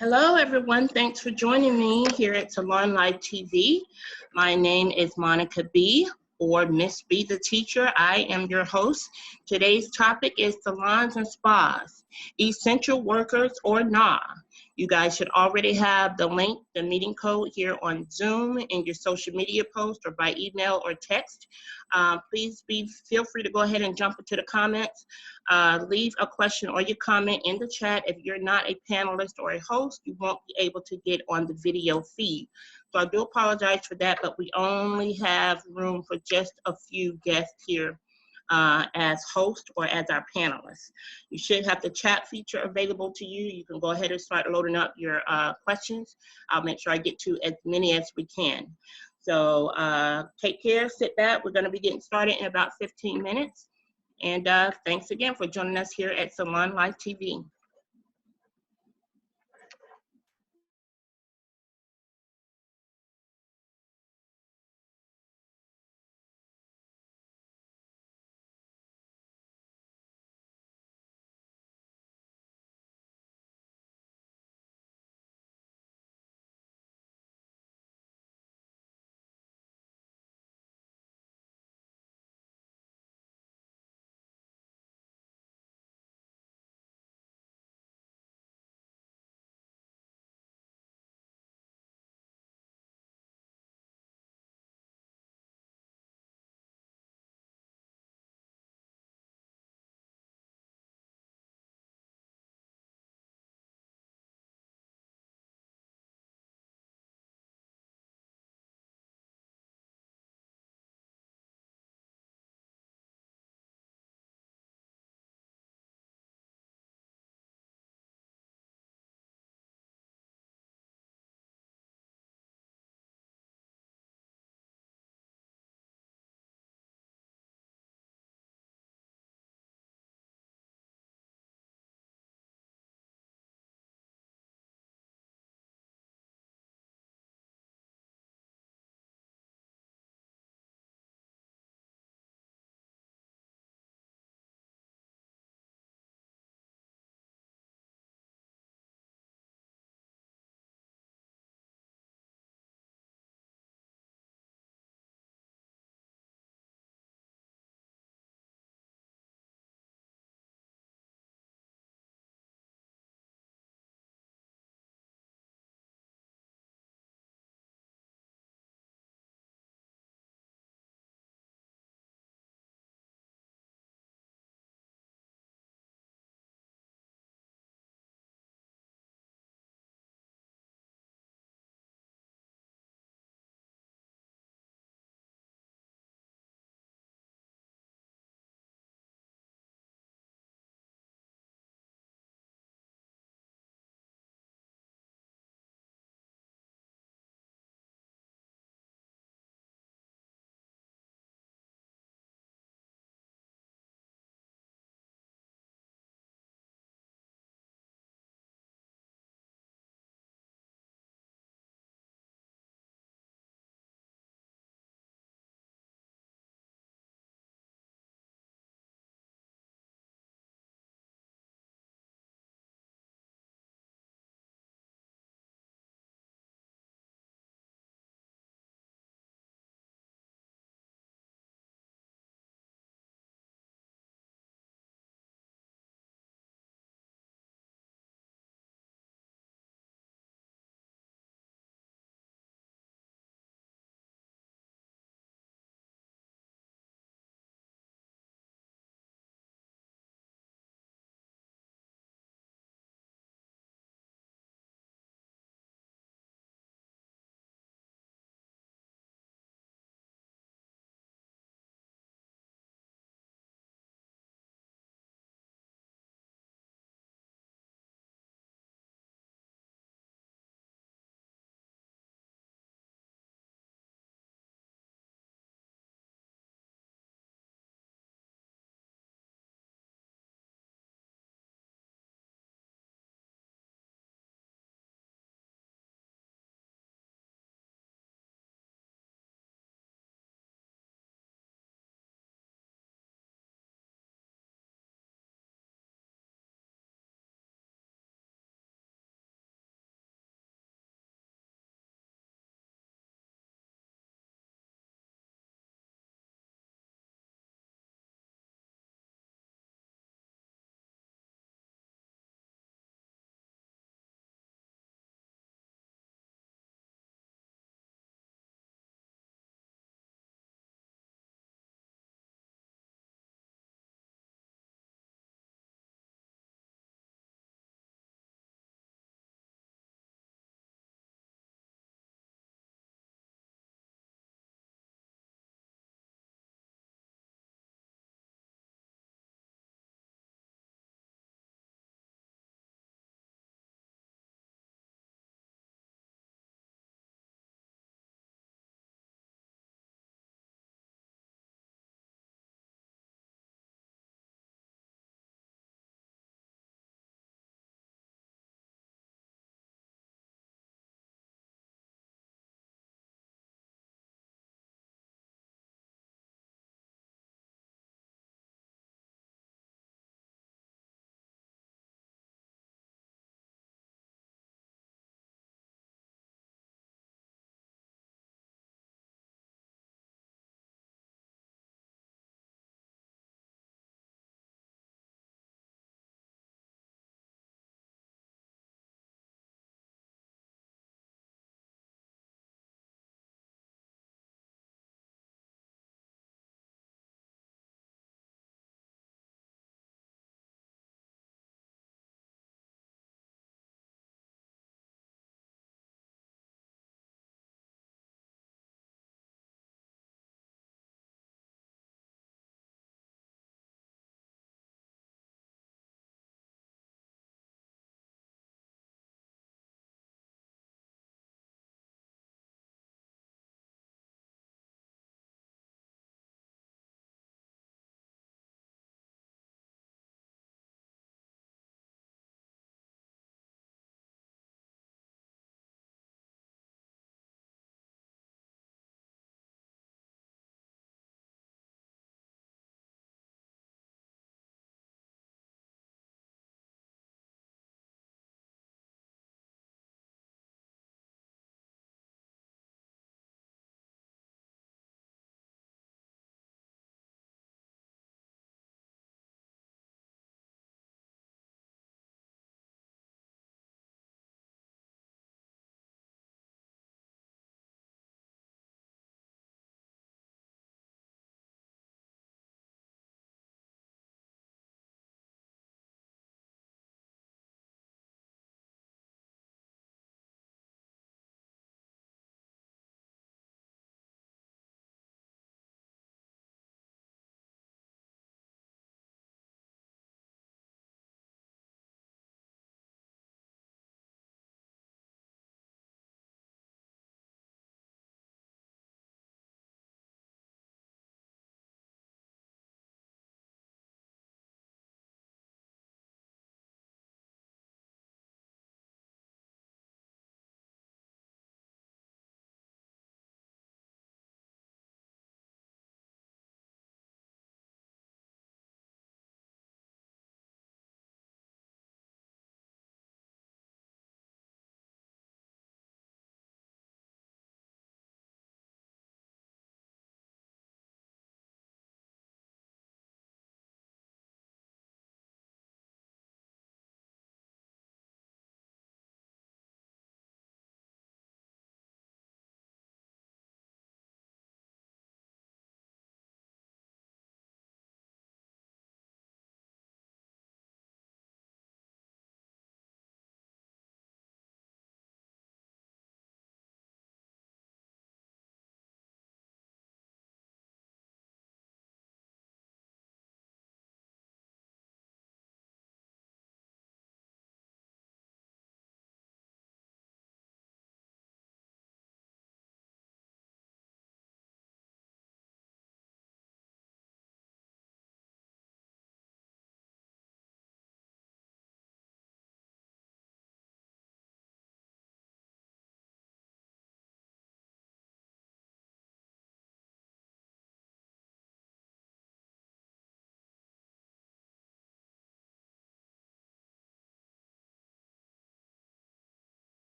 Hello, everyone. Thanks for joining me here at Salon Live TV. My name is Monica B, or Miss B the Teacher. I am your host. Today's topic is salons and spas, essential workers or not. You guys should already have the link, the meeting code here on Zoom in your social media post or by email or text. Please feel free to go ahead and jump into the comments. Leave a question or your comment in the chat. If you're not a panelist or a host, you won't be able to get on the video feed. So I do apologize for that, but we only have room for just a few guests here as host or as our panelists. You should have the chat feature available to you. You can go ahead and start loading up your questions. I'll make sure I get to as many as we can. So take care, sit back. We're gonna be getting started in about 15 minutes. And thanks again for joining us here at Salon Live TV.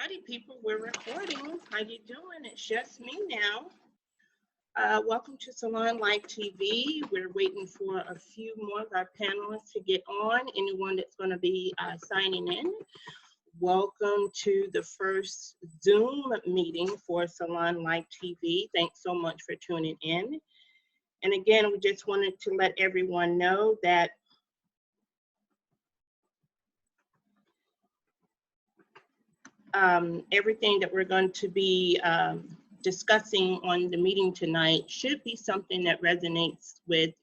Alrighty, people, we're recording. How you doing? It's just me now. Welcome to Salon Live TV. We're waiting for a few more of our panelists to get on. Anyone that's going to be signing in. Welcome to the first Zoom meeting for Salon Live TV. Thanks so much for tuning in. And again, we just wanted to let everyone know that everything that we're going to be discussing on the meeting tonight should be something that resonates with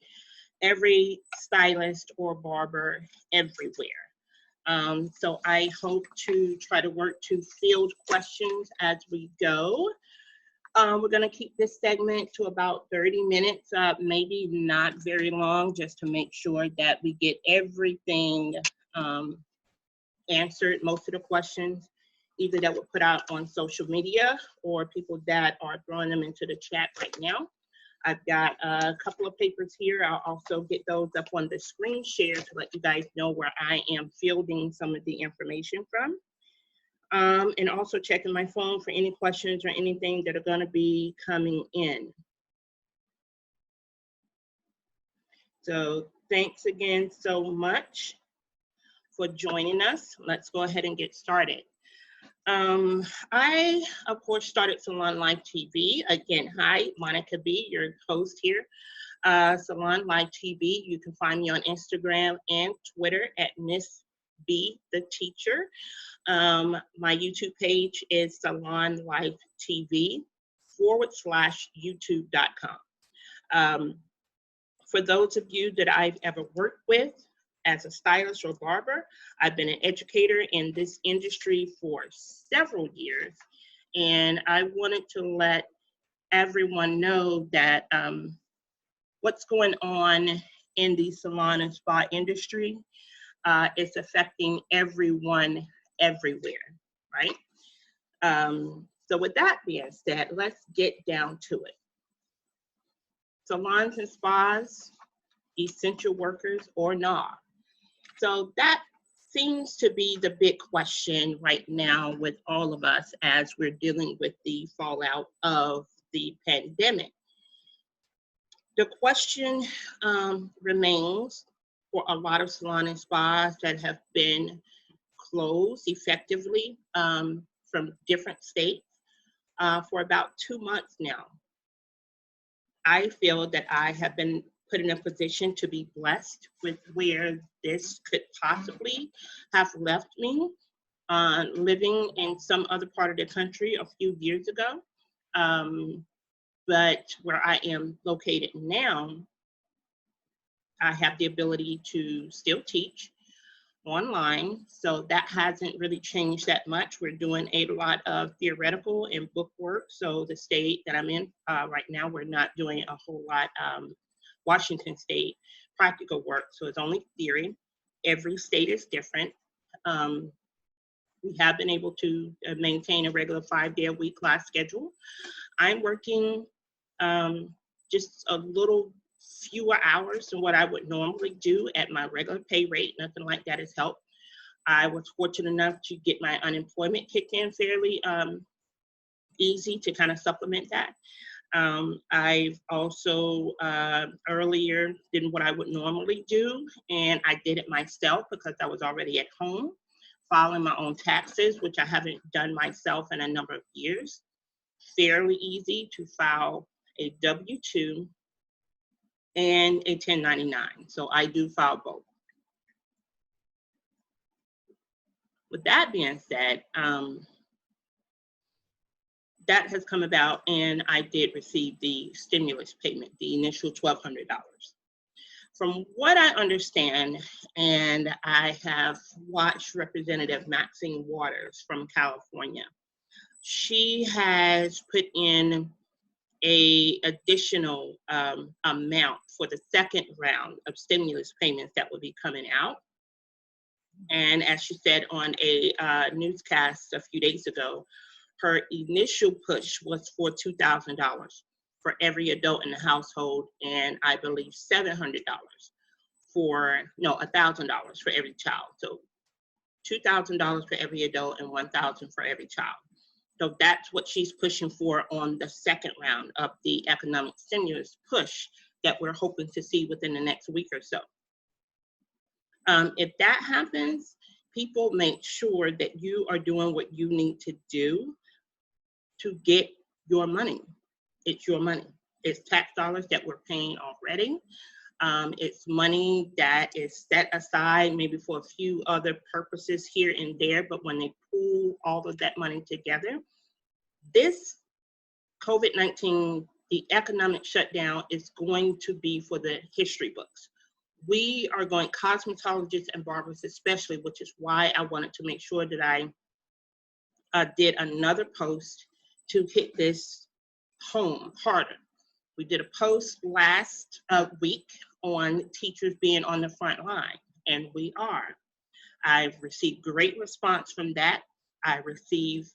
every stylist or barber everywhere. So I hope to try to work to field questions as we go. We're going to keep this segment to about 30 minutes, maybe not very long, just to make sure that we get everything answered, most of the questions, either that were put out on social media or people that are throwing them into the chat right now. I've got a couple of papers here. I'll also get those up on the screen share to let you guys know where I am fielding some of the information from. And also checking my phone for any questions or anything that are going to be coming in. So thanks again so much for joining us. Let's go ahead and get started. I, of course, started Salon Live TV. Again, hi, Monica B., your host here. Salon Live TV. You can find me on Instagram and Twitter at Miss B, the teacher. My YouTube page is Salon Live TV /YouTube.com. For those of you that I've ever worked with as a stylist or barber, I've been an educator in this industry for several years. And I wanted to let everyone know that what's going on in the salon and spa industry is affecting everyone everywhere, right? So with that being said, let's get down to it. Salons and spas, essential workers or not? So that seems to be the big question right now with all of us as we're dealing with the fallout of the pandemic. The question remains for a lot of salon and spas that have been closed effectively from different states for about 2 months now. I feel that I have been put in a position to be blessed with where this could possibly have left me living in some other part of the country a few years ago. But where I am located now, I have the ability to still teach online. So that hasn't really changed that much. We're doing a lot of theoretical and book work. So the state that I'm in right now, we're not doing a whole lot Washington State practical work. So it's only theory. Every state is different. We have been able to maintain a regular 5-day-a-week class schedule. I'm working just a little fewer hours than what I would normally do at my regular pay rate. Nothing like that has helped. I was fortunate enough to get my unemployment kicked in fairly easy to kind of supplement that. I've also earlier did what I would normally do, and I did it myself because I was already at home filing my own taxes, which I haven't done myself in a number of years. Fairly easy to file a W-2 and a 1099. So I do file both. With that being said, that has come about, and I did receive the stimulus payment, the initial $1,200. From what I understand, and I have watched Representative Maxine Waters from California, she has put in an additional amount for the second round of stimulus payments that will be coming out. And as she said on a newscast a few days ago, her initial push was for $2,000 for every adult in the household, and I believe $700 for, no, $1,000 for every child. So $2,000 for every adult and $1,000 for every child. So that's what she's pushing for on the second round of the economic stimulus push that we're hoping to see within the next week or so. If that happens, people make sure that you are doing what you need to do to get your money. It's your money. It's tax dollars that we're paying already. It's money that is set aside maybe for a few other purposes here and there, but when they pool all of that money together, this COVID-19, the economic shutdown is going to be for the history books. We are going, cosmetologists and barbers especially, which is why I wanted to make sure that I did another post to hit this home harder. We did a post last week on teachers being on the front line, and we are. I've received great response from that. I received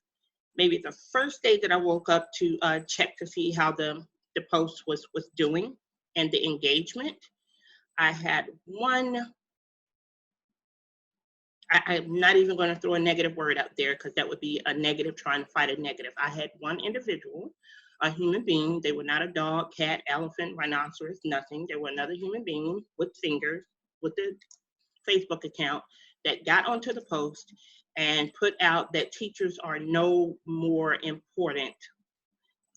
maybe the first day that I woke up to check to see how the post was doing and the engagement. I had one, I'm not even going to throw a negative word out there because that would be a negative trying to fight a negative. I had one individual, a human being. They were not a dog, cat, elephant, rhinoceros, nothing. They were another human being with fingers, with the Facebook account that got onto the post and put out that teachers are no more important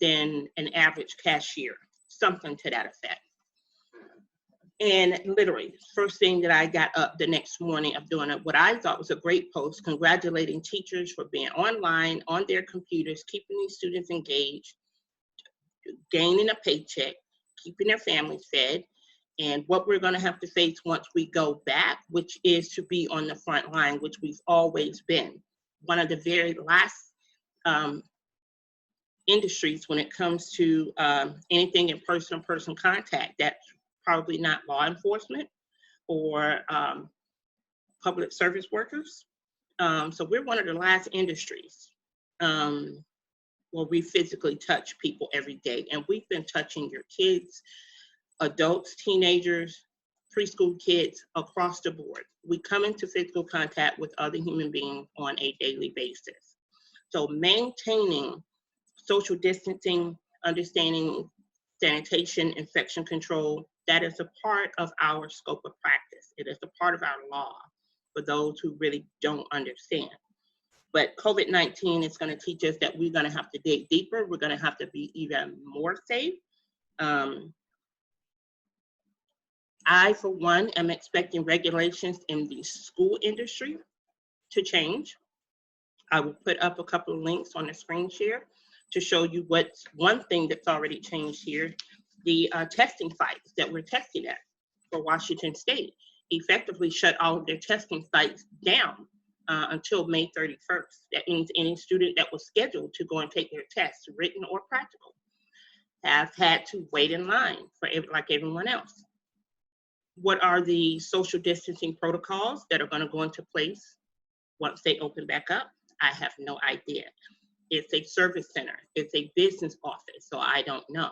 than an average cashier, something to that effect. And literally, first thing that I got up the next morning of doing what I thought was a great post, congratulating teachers for being online, on their computers, keeping these students engaged, gaining a paycheck, keeping their families fed, and what we're going to have to face once we go back, which is to be on the front line, which we've always been. One of the very last industries when it comes to anything in person-to-person contact, that's probably not law enforcement or public service workers. So we're one of the last industries where we physically touch people every day. And we've been touching your kids, adults, teenagers, preschool kids across the board. We come into physical contact with other human beings on a daily basis. So maintaining social distancing, understanding sanitation, infection control, that is a part of our scope of practice. It is a part of our law for those who really don't understand. But COVID-19 is going to teach us that we're going to have to dig deeper. We're going to have to be even more safe. I, for one, am expecting regulations in the school industry to change. I will put up a couple of links on the screen share to show you what's one thing that's already changed here. The testing sites that we're testing at for Washington State effectively shut all of their testing sites down until May 31st. That means any student that was scheduled to go and take their tests, written or practical, have had to wait in line for like everyone else. What are the social distancing protocols that are going to go into place once they open back up? I have no idea. It's a service center. It's a business office, so I don't know.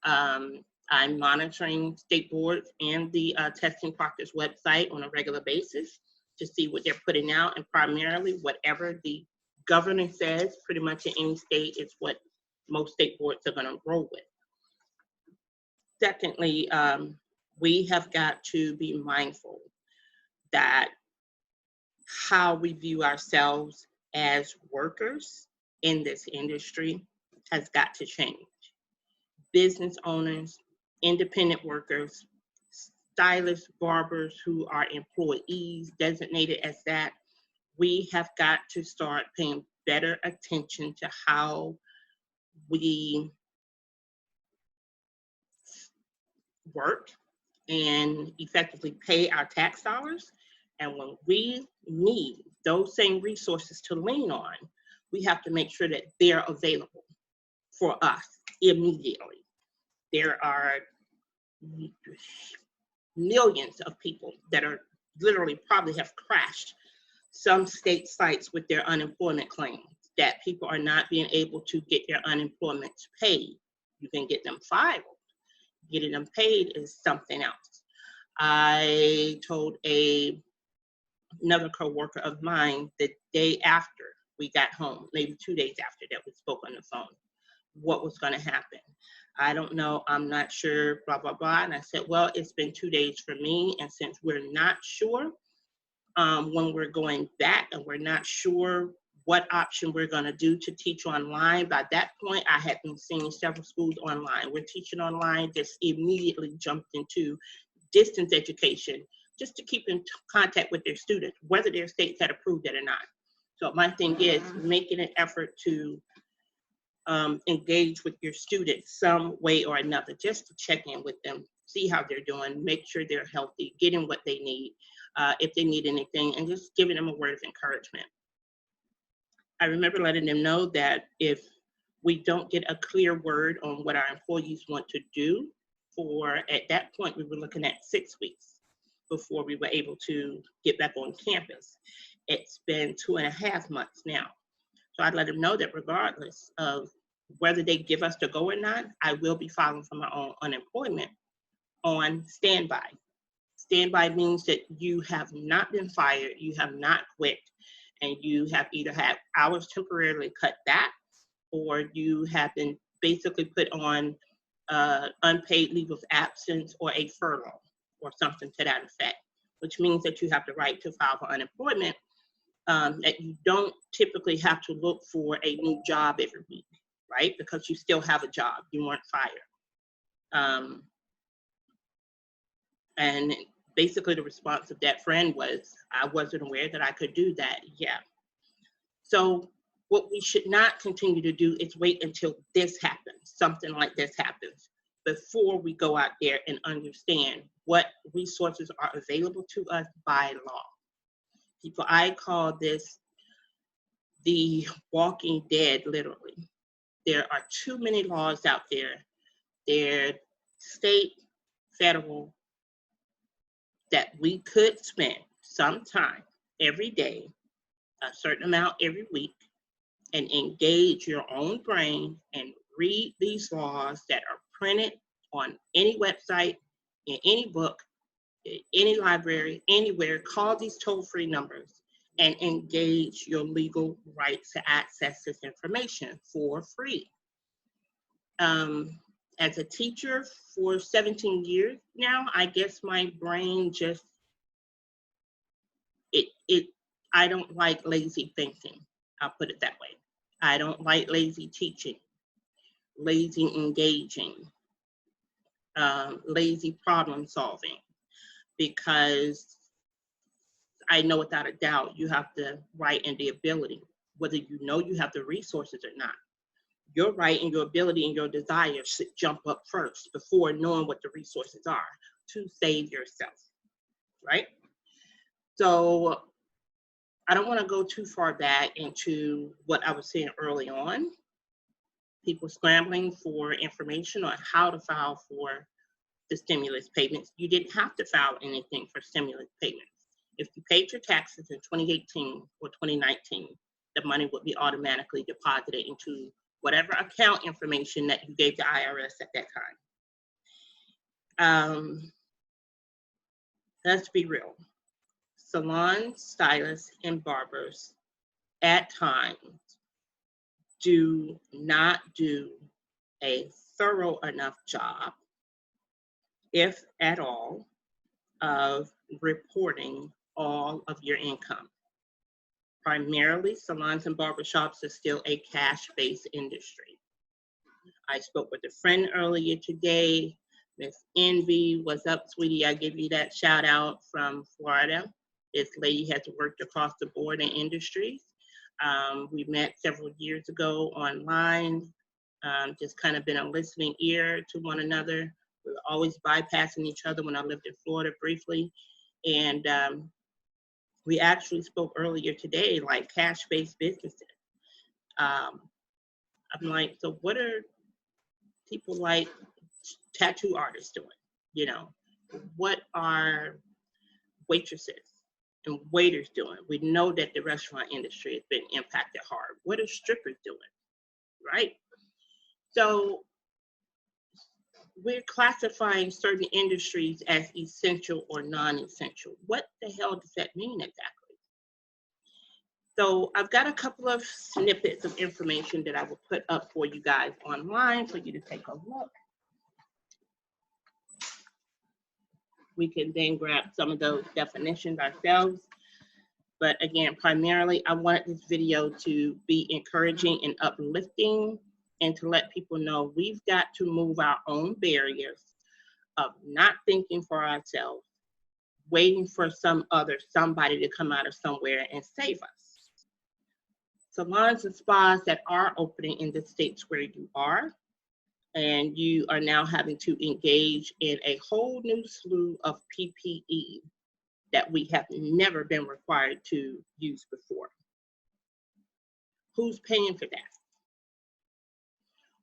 I'm monitoring state boards and the testing proctor's website on a regular basis to see what they're putting out, and primarily whatever the governor says, pretty much in any state, is what most state boards are going to roll with. Secondly, we have got to be mindful that how we view ourselves as workers in this industry has got to change. Business owners, independent workers, stylists, barbers who are employees designated as that, we have got to start paying better attention to how we work and effectively pay our tax dollars. And when we need those same resources to lean on, we have to make sure that they're available for us immediately. There are millions of people that are literally probably have crashed some state sites with their unemployment claims, that people are not being able to get their unemployment paid. You can get them filed. Getting them paid is something else. I told a another coworker of mine the day after we got home, maybe 2 days after that we spoke on the phone, what was going to happen. I don't know, I'm not sure, blah, blah, blah. And I said, well, it's been 2 days for me. And since we're not sure when we're going back and we're not sure what option we're going to do to teach online, by that point, I had been seeing several schools online. We're teaching online, just immediately jumped into distance education just to keep in contact with their students, whether their states had approved it or not. So my thing is making an effort to engage with your students some way or another, just to check in with them, see how they're doing, make sure they're healthy, getting what they need, if they need anything, and just giving them a word of encouragement. I remember letting them know that if we don't get a clear word on what our employees want to do for, at that point, we were looking at 6 weeks before we were able to get back on campus. It's been 2.5 months now. So I'd let them know that regardless of whether they give us the go or not, I will be filing for my own unemployment on standby. Standby means that you have not been fired, you have not quit, and you have either had hours temporarily cut back, or you have been basically put on unpaid leave of absence or a furlough or something to that effect, which means that you have the right to file for unemployment, that you don't typically have to look for a new job every week, right? Because you still have a job, you weren't fired. And basically the response of that friend was, I wasn't aware that I could do that. Yeah. So what we should not continue to do is wait until this happens, something like this happens, before we go out there and understand what resources are available to us by law. People, I call this the walking dead, literally. There are too many laws out there. They're state, federal, that we could spend some time every day, a certain amount every week, and engage your own brain and read these laws that are printed on any website, in any book, in any library, anywhere. Call these toll-free numbers and engage your legal rights to access this information for free. As a teacher for 17 years now, I guess my brain just, I don't like lazy thinking. I'll put it that way. I don't like lazy teaching, lazy engaging, lazy problem solving, because I know without a doubt you have the right and the ability, whether you know you have the resources or not. Your right and your ability and your desire should jump up first before knowing what the resources are to save yourself, right? So I don't want to go too far back into what I was saying early on. People scrambling for information on how to file for the stimulus payments. You didn't have to file anything for stimulus payments. If you paid your taxes in 2018 or 2019, the money would be automatically deposited into whatever account information that you gave the IRS at that time. Let's be real. Salons, stylists, and barbers at times do not do a thorough enough job, if at all, of reporting all of your income. Primarily, salons and barbershops are still a cash-based industry. I spoke with a friend earlier today, Miss Envy. What's up, sweetie? I give you that shout out from Florida. This lady has worked across the board in industries. We met several years ago online, just kind of been a listening ear to one another. We were always bypassing each other when I lived in Florida briefly. And we actually spoke earlier today, like cash-based businesses. I'm like, so what are people like tattoo artists doing? You know, what are waitresses and waiters doing? We know that the restaurant industry has been impacted hard. What are strippers doing, right? So we're classifying certain industries as essential or non-essential. What the hell does that mean exactly? So I've got a couple of snippets of information that I will put up for you guys online for you to take a look. We can then grab some of those definitions ourselves. But again, primarily, I wanted this video to be encouraging and uplifting and to let people know we've got to move our own barriers of not thinking for ourselves, waiting for somebody to come out of somewhere and save us. Salons and spas that are opening in the states where you are, and you are now having to engage in a whole new slew of PPE that we have never been required to use before. Who's paying for that?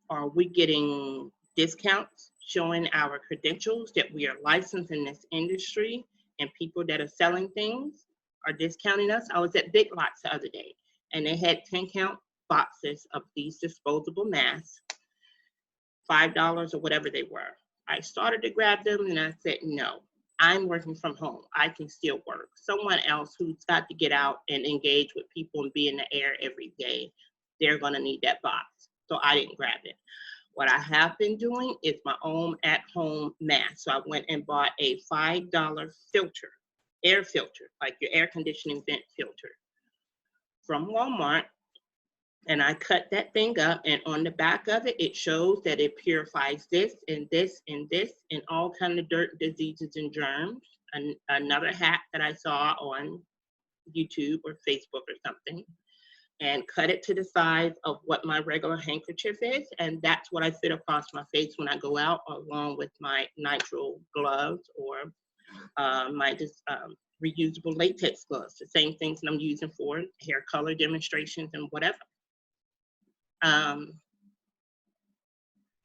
Are we getting discounts showing our credentials that we are licensed in this industry, and people that are selling things are discounting us? I was at Big Lots the other day, and they had 10-count boxes of these disposable masks, $5 or whatever they were. I started to grab them and I said, no, I'm working from home. I can still work. Someone else who's got to get out and engage with people and be in the air every day, they're gonna need that box. So I didn't grab it. What I have been doing is my own at-home mask. So I went and bought a $5 filter, air filter, like your air conditioning vent filter from Walmart. And I cut that thing up, and on the back of it, it shows that it purifies this and this and this and all kind of dirt, diseases, and germs. And another hack that I saw on YouTube or Facebook or something, and cut it to the size of what my regular handkerchief is. And that's what I fit across my face when I go out, along with my nitrile gloves or my reusable latex gloves, the same things that I'm using for hair color demonstrations and whatever.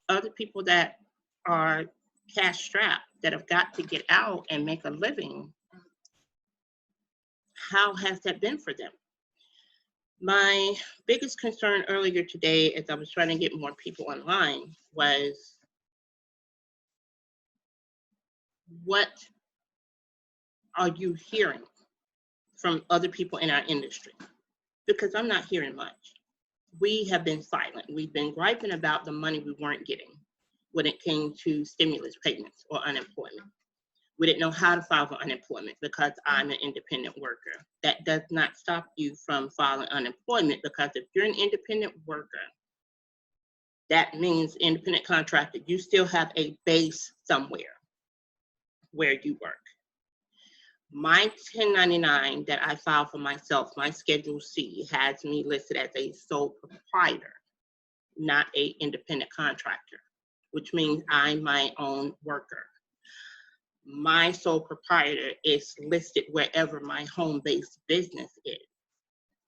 Other people that are cash strapped, that have got to get out and make a living, how has that been for them? My biggest concern earlier today, as I was trying to get more people online, was what are you hearing from other people in our industry? Because I'm not hearing much. We have been silent. We've been griping about the money we weren't getting when it came to stimulus payments or unemployment. We didn't know how to file for unemployment because I'm an independent worker. That does not stop you from filing unemployment, because if you're an independent worker, that means independent contractor, you still have a base somewhere where you work. My 1099 that I filed for myself, my Schedule C, has me listed as a sole proprietor, not an independent contractor, which means I'm my own worker. My sole proprietor is listed wherever my home-based business is.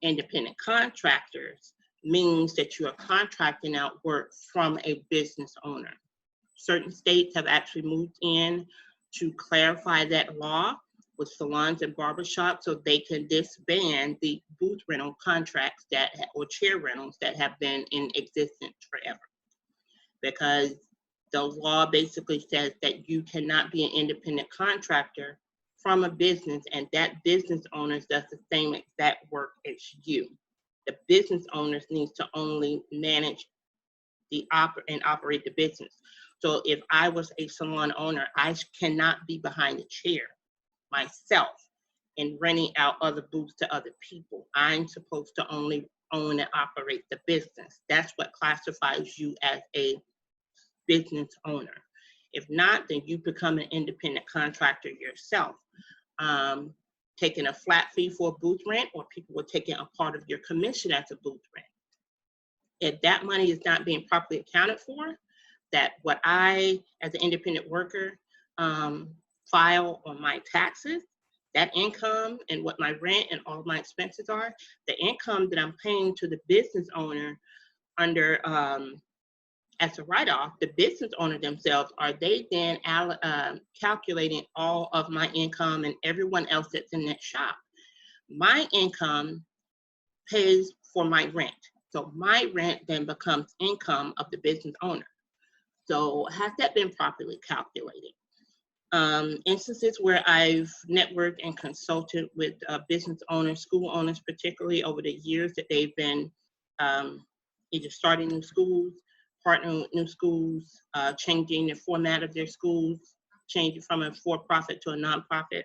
Independent contractors means that you are contracting out work from a business owner. Certain states have actually moved in to clarify that law with salons and barbershops, so they can disband the booth rental contracts or chair rentals that have been in existence forever. Because the law basically says that you cannot be an independent contractor from a business, and that business owner does the same exact work as you. The business owners needs to only manage and operate the business. So if I was a salon owner, I cannot be behind a chair myself and renting out other booths to other people. I'm supposed to only own and operate the business. That's what classifies you as a business owner. If not, then you become an independent contractor yourself, taking a flat fee for a booth rent, or people will take a part of your commission as a booth rent. If that money is not being properly accounted for, that what I, as an independent worker, file on my taxes, that income and what my rent and all of my expenses are, the income that I'm paying to the business owner under as a write-off, the business owner themselves, are they then calculating all of my income and everyone else that's in that shop? My income pays for my rent. So my rent then becomes income of the business owner. So has that been properly calculated? Instances where I've networked and consulted with business owners, school owners, particularly over the years that they've been either starting new schools, partnering with new schools, changing the format of their schools, changing from a for-profit to a nonprofit.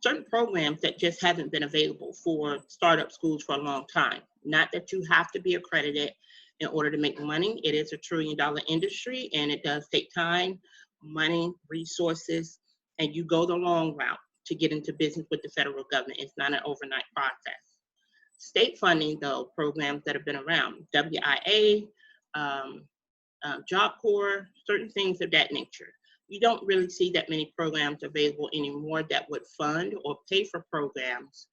Certain programs that just haven't been available for startup schools for a long time. Not that you have to be accredited in order to make money. It is a $1 trillion industry, and it does take time, money, resources, and you go the long route to get into business with the federal government. It's not an overnight process. State funding, though, programs that have been around, WIA, Job Corps, certain things of that nature. You don't really see that many programs available anymore that would fund or pay for programs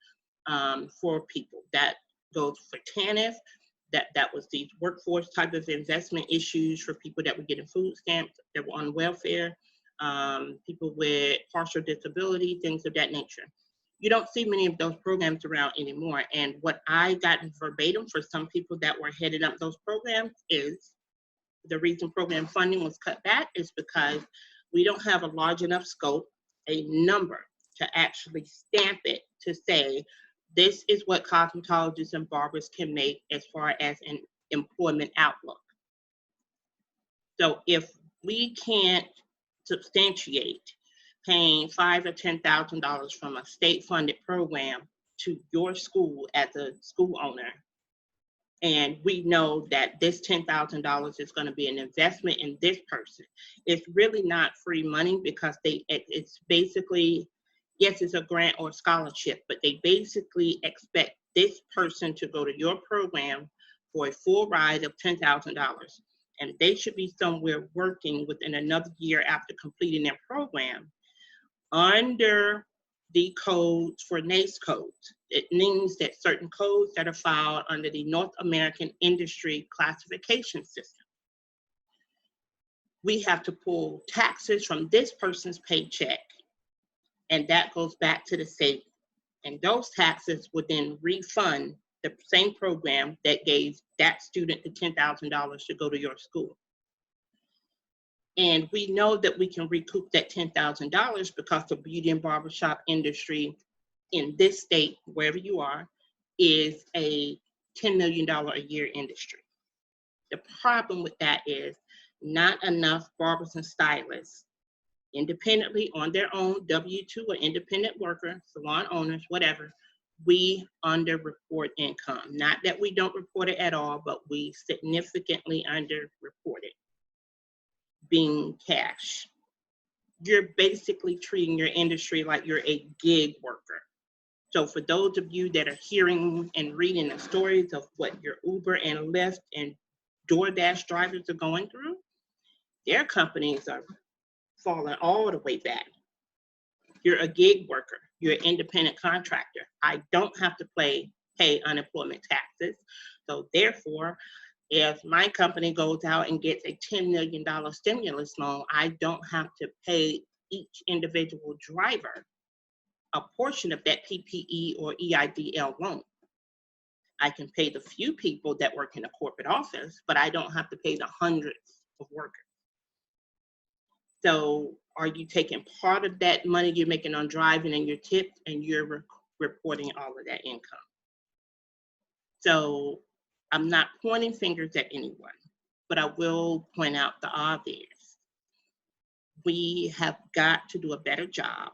for people. That goes for TANF, that was the workforce type of investment issues for people that were getting food stamps, that were on welfare, people with partial disability, things of that nature. You don't see many of those programs around anymore. And what I got verbatim for some people that were heading up those programs is the reason program funding was cut back is because we don't have a large enough scope, a number to actually stamp it to say, this is what cosmetologists and barbers can make as far as an employment outlook. So if we can't substantiate paying $5,000 or $10,000 from a state-funded program to your school as a school owner, and we know that this $10,000 is going to be an investment in this person, it's really not free money because it's basically, yes, it's a grant or scholarship, but they basically expect this person to go to your program for a full ride of $10,000. And they should be somewhere working within another year after completing their program under the codes for NAICS codes. It means that certain codes that are filed under the North American Industry Classification System. We have to pull taxes from this person's paycheck, and that goes back to the state. And those taxes would then refund the same program that gave that student the $10,000 to go to your school. And we know that we can recoup that $10,000 because the beauty and barbershop industry in this state, wherever you are, is a $10 million a year industry. The problem with that is not enough barbers and stylists independently on their own, W-2 or independent worker, salon owners, whatever, we underreport income. Not that we don't report it at all, but we significantly underreport it. Being cash. You're basically treating your industry like you're a gig worker. So for those of you that are hearing and reading the stories of what your Uber and Lyft and DoorDash drivers are going through, their companies are falling all the way back. You're a gig worker. You're an independent contractor. I don't have to pay unemployment taxes. So therefore, if my company goes out and gets a $10 million stimulus loan, I don't have to pay each individual driver a portion of that PPE or EIDL loan. I can pay the few people that work in a corporate office, but I don't have to pay the hundreds of workers. So are you taking part of that money you're making on driving and your tips, and you're reporting all of that income? So I'm not pointing fingers at anyone, but I will point out the obvious. We have got to do a better job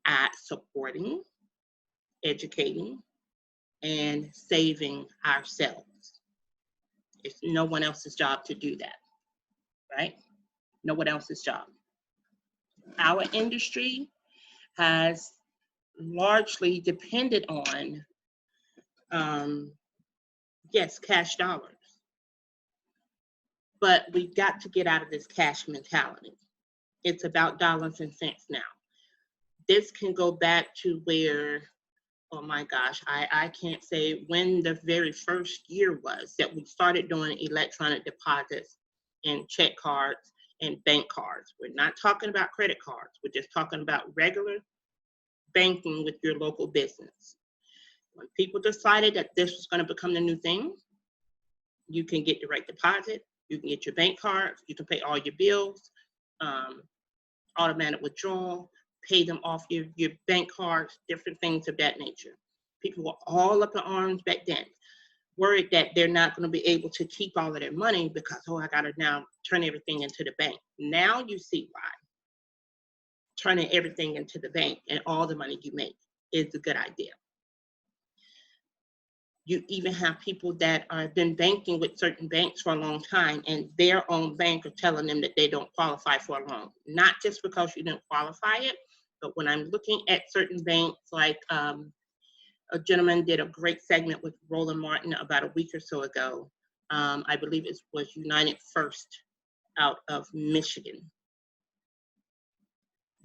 at supporting, educating, and saving ourselves. It's no one else's job to do that, right? No one else's job. Our industry has largely depended on, yes, cash dollars. But we've got to get out of this cash mentality. It's about dollars and cents now. This can go back to where, oh my gosh, I can't say when the very first year was that we started doing electronic deposits and check cards and bank cards. We're not talking about credit cards. We're just talking about regular banking with your local business. When people decided that this was going to become the new thing, you can get direct deposit, you can get your bank cards, you can pay all your bills, automatic withdrawal, pay them off your bank cards, different things of that nature. People were all up in arms back then, worried that they're not going to be able to keep all of their money because, oh, I got to now turn everything into the bank. Now you see why. Turning everything into the bank and all the money you make is a good idea. You even have people that have been banking with certain banks for a long time, and their own bank are telling them that they don't qualify for a loan. Not just because you didn't qualify it, but when I'm looking at certain banks, like a gentleman did a great segment with Roland Martin about a week or so ago. I believe it was United First out of Michigan.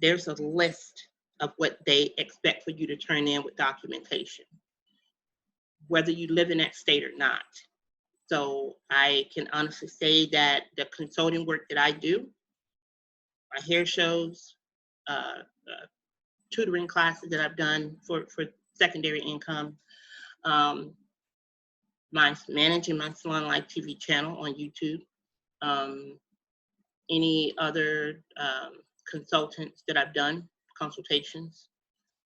There's a list of what they expect for you to turn in with documentation, whether you live in that state or not. So I can honestly say that the consulting work that I do, my hair shows, tutoring classes that I've done for secondary income, managing my Salon Live TV channel on YouTube, any other consultants that I've done, consultations,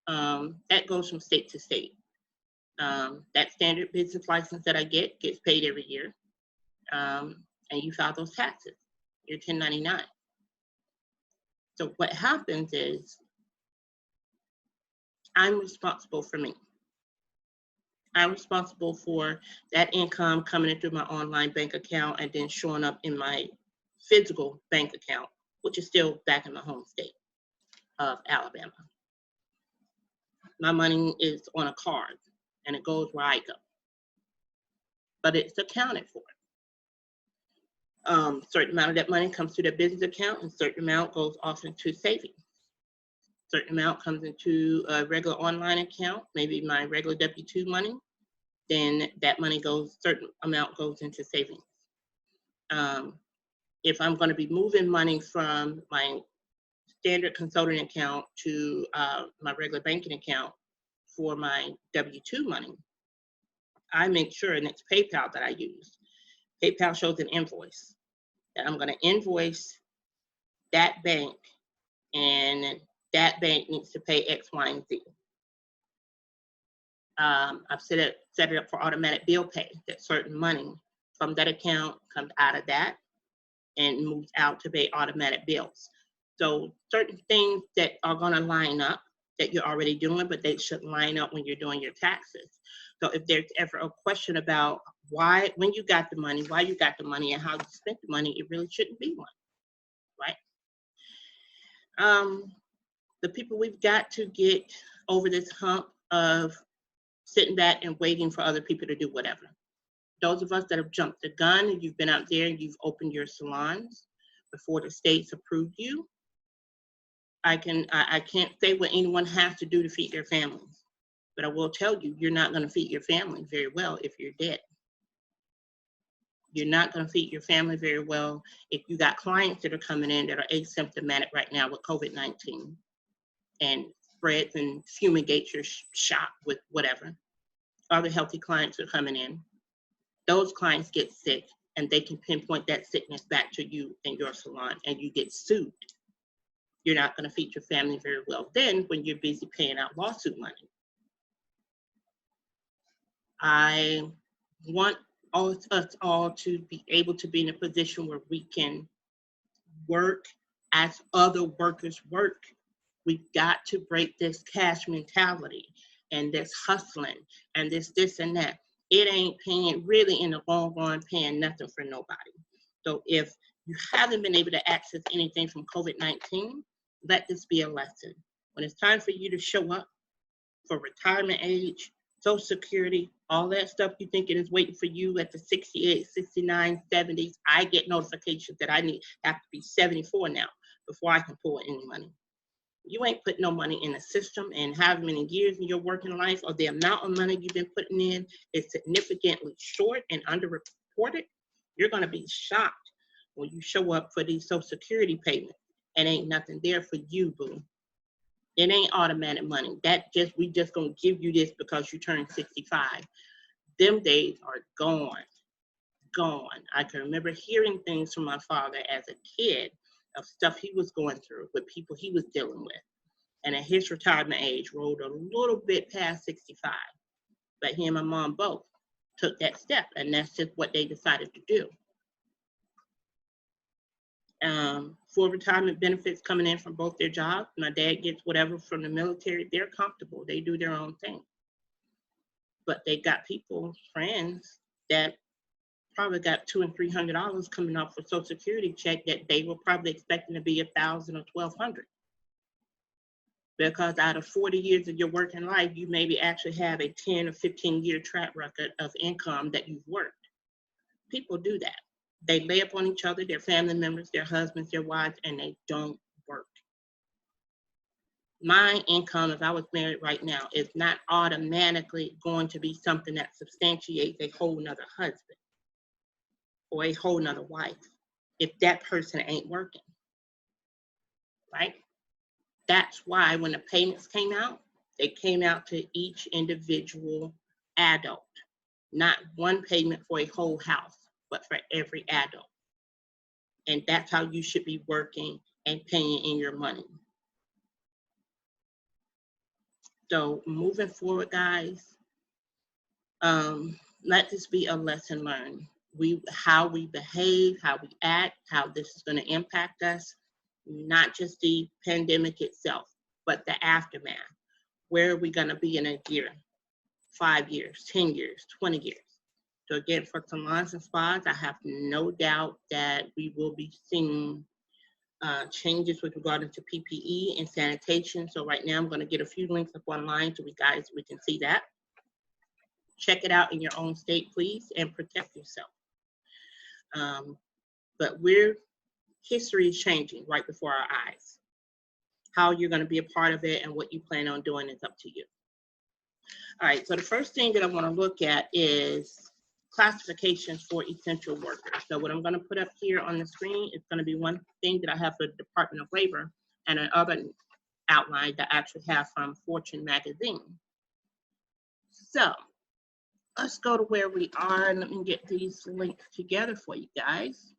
that goes from state to state. That standard business license that I get gets paid every year, and you file those taxes, your 1099. So what happens is I'm responsible for me. I'm responsible for that income coming in through my online bank account and then showing up in my physical bank account, which is still back in my home state of Alabama. My money is on a card and it goes where I go, but it's accounted for. Certain amount of that money comes to their business account and certain amount goes off into savings. Certain amount comes into a regular online account, maybe my regular W-2 money, then that money goes, certain amount goes into savings. If I'm going to be moving money from my standard consulting account to my regular banking account for my W-2 money, I make sure, and it's PayPal that I use. PayPal shows an invoice that I'm going to invoice that bank, and that bank needs to pay X, Y, and Z. I've set it up for automatic bill pay, that certain money from that account comes out of that and moves out to pay automatic bills. So certain things that are going to line up that you're already doing, but they should line up when you're doing your taxes. So if there's ever a question about why, when you got the money, why you got the money, and how you spent the money, it really shouldn't be one, right? The people we've got to get over this hump of sitting back and waiting for other people to do whatever. Those of us that have jumped the gun and you've been out there and you've opened your salons before the states approved you, I can't say what anyone has to do to feed their families, but I will tell you, you're not going to feed your family very well if you're dead. You're not going to feed your family very well if you got clients that are coming in that are asymptomatic right now with COVID-19 and spreads and fumigates your shop with whatever. Other healthy clients are coming in. Those clients get sick and they can pinpoint that sickness back to you and your salon and you get sued. You're not going to feed your family very well then when you're busy paying out lawsuit money. I want us all to be able to be in a position where we can work as other workers work. We've got to break this cash mentality and this hustling and this and that. It ain't paying, really in the long run, paying nothing for nobody. So if you haven't been able to access anything from COVID-19, let this be a lesson. When it's time for you to show up for retirement age, Social Security, all that stuff you thinking is waiting for you at the 68, 69, 70s, I get notifications that I have to be 74 now before I can pull any money. You ain't putting no money in the system, and however many years in your working life or the amount of money you've been putting in is significantly short and underreported. You're going to be shocked when you show up for these Social Security payments and ain't nothing there for you, boo. It ain't automatic money. We just gonna give you this because you turned 65. Them days are gone, gone. I can remember hearing things from my father as a kid of stuff he was going through with people he was dealing with. And at his retirement age, rolled a little bit past 65. But he and my mom both took that step, and that's just what they decided to do. Full retirement benefits coming in from both their jobs. My dad gets whatever from the military. They're comfortable. They do their own thing. But they got people, friends, that probably got $200 and $300 coming off for Social Security check that they were probably expecting to be $1,000 or $1,200. Because out of 40 years of your working life, you maybe actually have a 10 or 15-year track record of income that you've worked. People do that. They lay up on each other, their family members, their husbands, their wives, and they don't work. My income, if I was married right now, is not automatically going to be something that substantiates a whole nother husband or a whole nother wife if that person ain't working, right? That's why when the payments came out, they came out to each individual adult, not one payment for a whole house, but for every adult. And that's how you should be working and paying in your money. So moving forward, guys, let this be a lesson learned. How we behave, how we act, how this is going to impact us, not just the pandemic itself, but the aftermath. Where are we going to be in a year, 5 years, 10 years, 20 years? So again, for salons and spas, I have no doubt that we will be seeing changes with regard to PPE and sanitation. So right now I'm going to get a few links up online so we can see that. Check it out in your own state, please, and protect yourself. But history is changing right before our eyes. How you're going to be a part of it and what you plan on doing is up to you. All right, so the first thing that I want to look at is classifications for essential workers. So what I'm going to put up here on the screen is going to be one thing that I have for the Department of Labor and another outline that I actually have from Fortune magazine. So let's go to where we are and let me get these links together for you guys.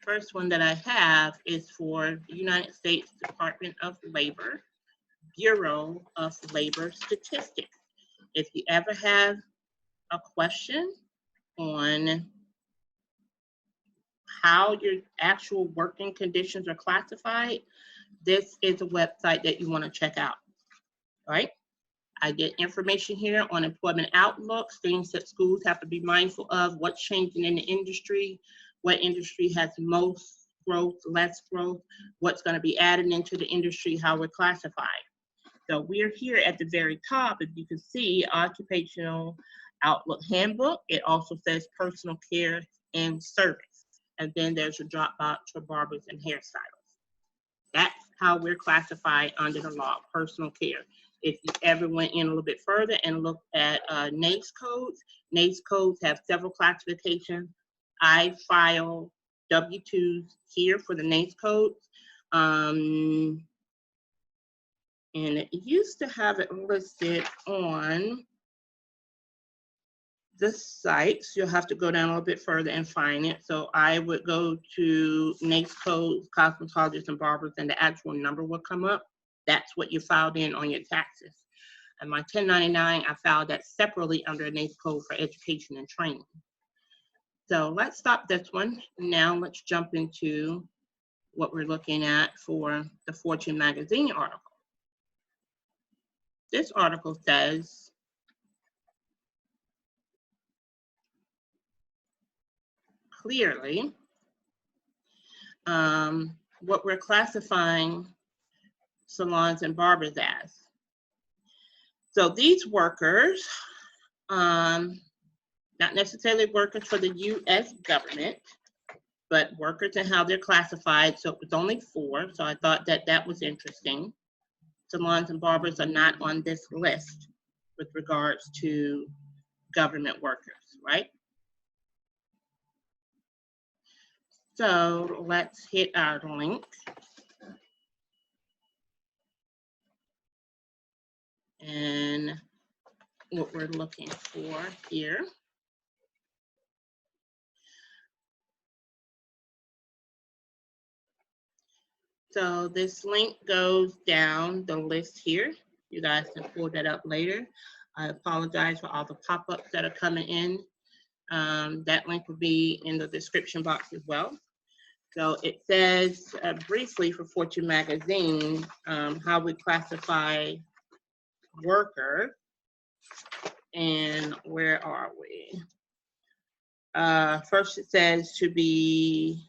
First one that I have is for the United States Department of Labor, Bureau of Labor Statistics. If you ever have a question on how your actual working conditions are classified, this is a website that you want to check out, right? I get information here on employment outlooks, things that schools have to be mindful of, what's changing in the industry, what industry has most growth, less growth, what's going to be added into the industry, how we're classified. So we're here at the very top, as you can see, Occupational Outlook Handbook. It also says personal care and service. And then there's a drop box for barbers and hairstylists. That's how we're classified under the law, personal care. If you ever went in a little bit further and looked at NAICS codes have several classifications. I file W-2s here for the NAICS codes. And it used to have it listed on the sites. You'll have to go down a little bit further and find it. So I would go to NAICS codes, cosmetologists and barbers, and the actual number will come up. That's what you filed in on your taxes. And my 1099, I filed that separately under a NAICS code for education and training. So let's stop this one. Now let's jump into what we're looking at for the Fortune magazine article. This article says, clearly, what we're classifying salons and barbers as. So these workers, not necessarily workers for the U.S. government, but workers and how they're classified. So it was only 4, so I thought that that was interesting. Salons and barbers are not on this list with regards to government workers, right? So let's hit our link. And what we're looking for here So this link goes down the list here. You guys can pull that up later. I apologize for all the pop-ups that are coming in. That link will be in the description box as well. So it says briefly for Fortune magazine, how we classify workers. And where are we? First it says to be,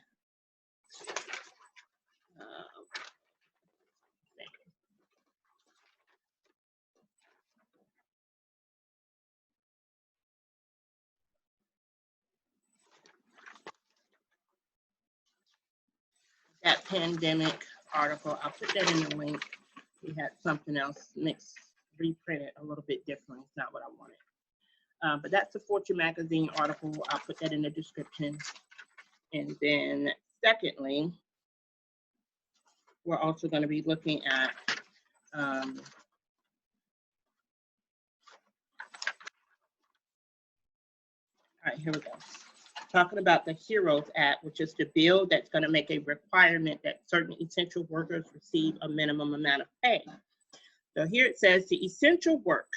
that pandemic article, I'll put that in the link. We had something else mixed, reprinted a little bit different. It's not what I wanted. But that's the Fortune magazine article. I'll put that in the description. And then secondly, we're also going to be looking at all right, here we go. Talking about the HEROES Act, which is the bill that's going to make a requirement that certain essential workers receive a minimum amount of pay. So here it says the essential work.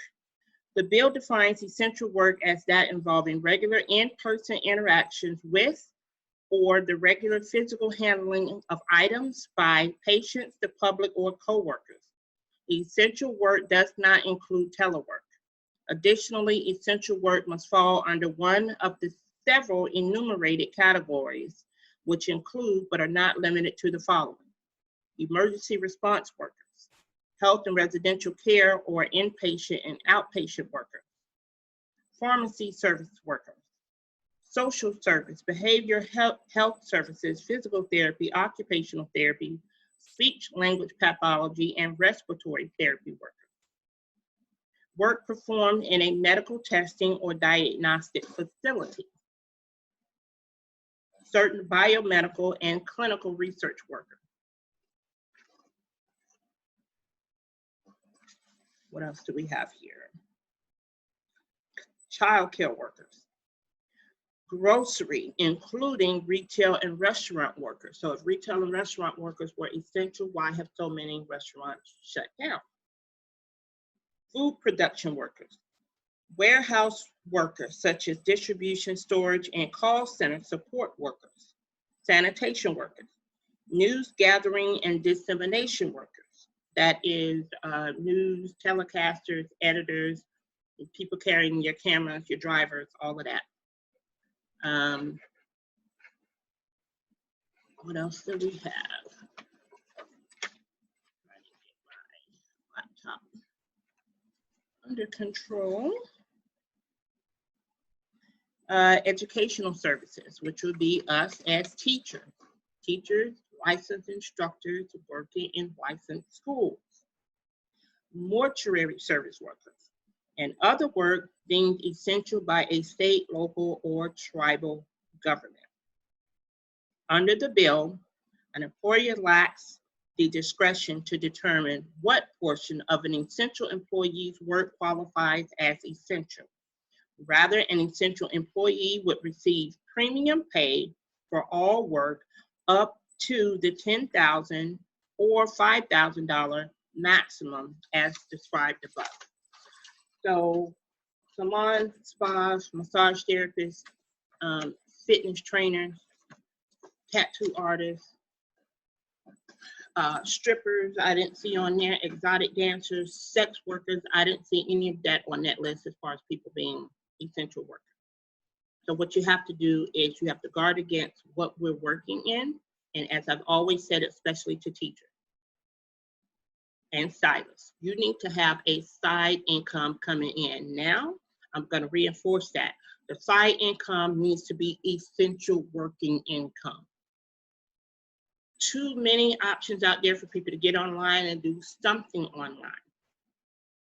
The bill defines essential work as that involving regular in-person interactions with or the regular physical handling of items by patients, the public, or coworkers. Essential work does not include telework. Additionally, essential work must fall under one of the several enumerated categories, which include but are not limited to the following: emergency response workers, health and residential care or inpatient and outpatient workers, pharmacy service workers, social service, behavioral health services, physical therapy, occupational therapy, speech language pathology, and respiratory therapy workers. Work performed in a medical testing or diagnostic facility. Certain biomedical and clinical research workers. What else do we have here? Child care workers. Grocery, including retail and restaurant workers. So if retail and restaurant workers were essential, why have so many restaurants shut down? Food production workers. Warehouse workers, such as distribution, storage, and call center support workers. Sanitation workers. News gathering and dissemination workers. That is news telecasters, editors, people carrying your cameras, your drivers, all of that. What else do we have? Trying to get my laptop under control. Educational services, which would be us as teachers. Teachers, licensed instructors working in licensed schools. Mortuary service workers, and other work deemed essential by a state, local, or tribal government. Under the bill, an employer lacks the discretion to determine what portion of an essential employee's work qualifies as essential. Rather, an essential employee would receive premium pay for all work up to the $10,000 or $5,000 maximum as described above. So salon, spas, massage therapists, fitness trainers, tattoo artists, strippers, I didn't see on there, exotic dancers, sex workers, I didn't see any of that on that list as far as people being essential workers. So what you have to do is you have to guard against what we're working in. And as I've always said, especially to teachers and stylists, you need to have a side income coming in. Now, I'm going to reinforce that. The side income needs to be essential working income. Too many options out there for people to get online and do something online.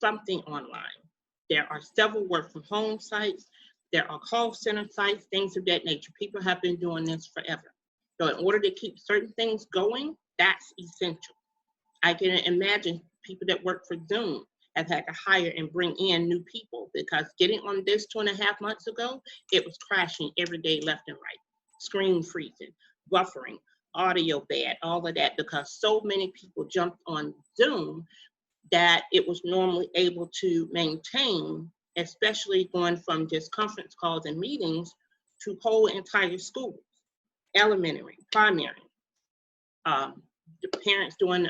Something online. There are several work from home sites. There are call center sites, things of that nature. People have been doing this forever. So in order to keep certain things going, that's essential. I can imagine people that work for Zoom have had to hire and bring in new people because getting on this 2.5 months ago, it was crashing every day left and right. Screen freezing, buffering, audio bad, all of that, because so many people jumped on Zoom that it was normally able to maintain, especially going from just conference calls and meetings to whole entire schools, elementary, primary, the parents doing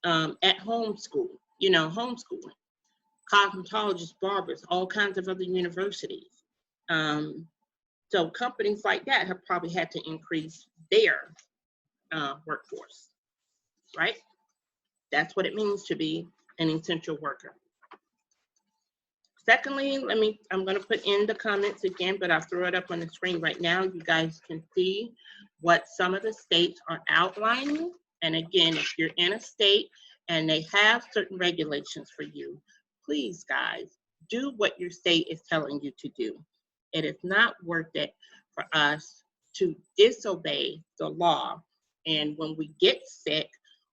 at home school, homeschooling, cosmetologists, barbers, all kinds of other universities. So companies like that have probably had to increase their workforce, right? That's what it means to be an essential worker. Secondly, I'm going to put in the comments again, but I'll throw it up on the screen right now. You guys can see what some of the states are outlining. And again, if you're in a state and they have certain regulations for you, please, guys, do what your state is telling you to do. It is not worth it for us to disobey the law. And when we get sick,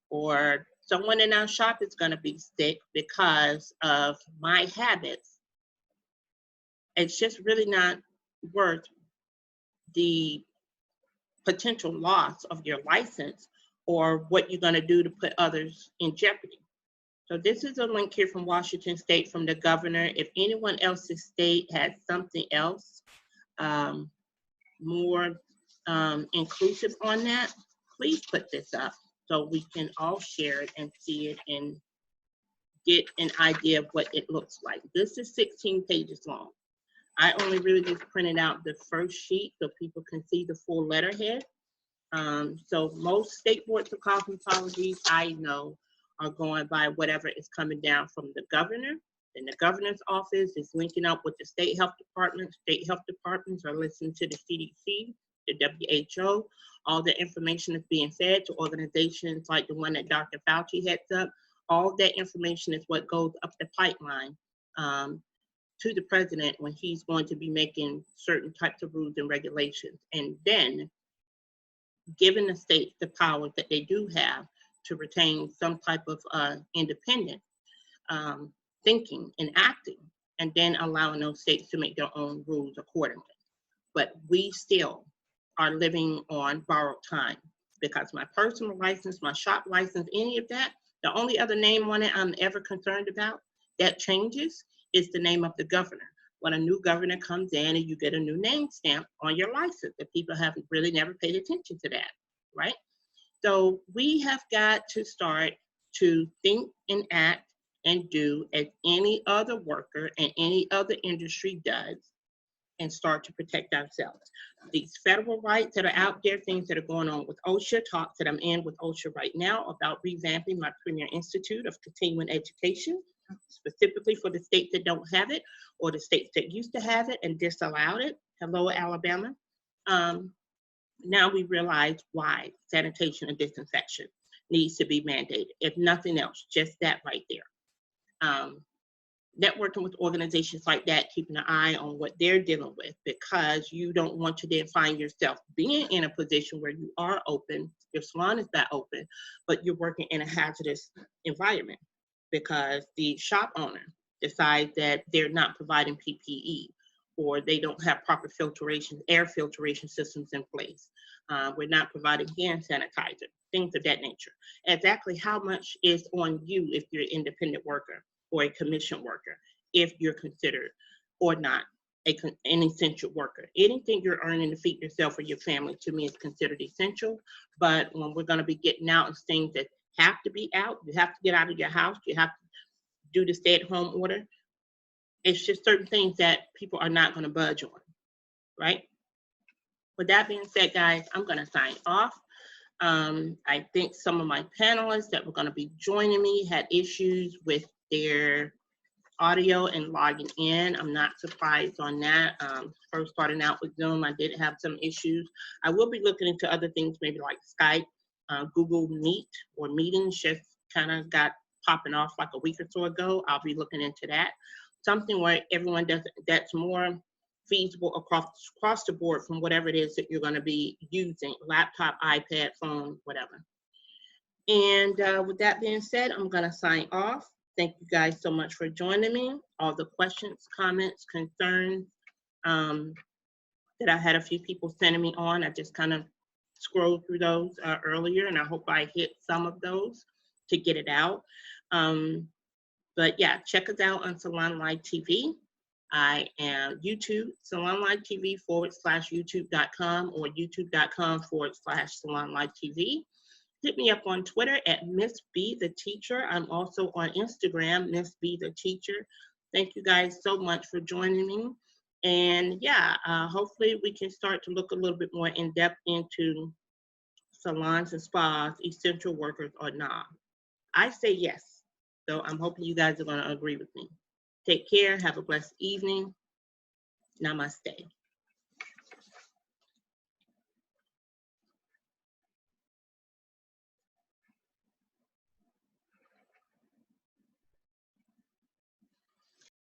or someone in our shop is going to be sick because of my habits, it's just really not worth the potential loss of your license or what you're going to do to put others in jeopardy. So this is a link here from Washington State from the governor. If anyone else's state has something else more inclusive on that, please put this up so we can all share it and see it and get an idea of what it looks like. This is 16 pages long. I only really just printed out the first sheet so people can see the full letterhead. So most state boards of cosmetology, I know, are going by whatever is coming down from the governor. And the governor's office is linking up with the state health department. State health departments are listening to the CDC, the WHO. All the information is being fed to organizations like the one that Dr. Fauci heads up. All that information is what goes up the pipeline to the president when he's going to be making certain types of rules and regulations. And then giving the states the power that they do have to retain some type of independent thinking and acting, and then allowing those states to make their own rules accordingly. But we still are living on borrowed time, because my personal license, my shop license, any of that, the only other name on it I'm ever concerned about that changes is the name of the governor. When a new governor comes in and you get a new name stamp on your license, that people haven't really never paid attention to that, right? So we have got to start to think and act and do as any other worker and any other industry does, and start to protect ourselves. These federal rights that are out there, things that are going on with OSHA, talks that I'm in with OSHA right now about revamping my Premier Institute of Continuing Education, specifically for the states that don't have it, or the states that used to have it and disallowed it. Hello, Alabama. Now we realize why sanitation and disinfection needs to be mandated. If nothing else, just that right there. Networking with organizations like that, keeping an eye on what they're dealing with, because you don't want to then find yourself being in a position where you are open, your salon is not open, but you're working in a hazardous environment because the shop owner decides that they're not providing PPE, or they don't have proper filtration, air filtration systems in place. We're not providing hand sanitizer, things of that nature. Exactly how much is on you if you're an independent worker or a commission worker, if you're considered or not an essential worker. Anything you're earning to feed yourself or your family, to me, is considered essential. But when we're gonna be getting out and things that have to be out, you have to get out of your house, you have to do the stay-at-home order. It's just certain things that people are not gonna budge on, right? With that being said, guys, I'm gonna sign off. I think some of my panelists that were gonna be joining me had issues with their audio and logging in. I'm not surprised on that. First starting out with Zoom, I did have some issues. I will be looking into other things, maybe like Skype, Google Meet, or meetings just kind of got popping off like a week or so ago. I'll be looking into that. Something where everyone does that's more feasible across the board from whatever it is that you're going to be using, laptop, iPad, phone, whatever. And with that being said, I'm going to sign off. Thank you guys so much for joining me. All the questions, comments, concerns that I had a few people sending me on, I just kind of scrolled through those earlier, and I hope I hit some of those to get it out. But yeah, check us out on Salon Live TV. I am YouTube, Salon Live TV /YouTube.com or YouTube.com/Salon Live TV. Hit me up on Twitter at Miss B the Teacher. I'm also on Instagram, Miss B the Teacher. Thank you guys so much for joining me. And yeah, hopefully we can start to look a little bit more in depth into salons and spas, essential workers or not. I say yes. So I'm hoping you guys are going to agree with me. Take care. Have a blessed evening. Namaste.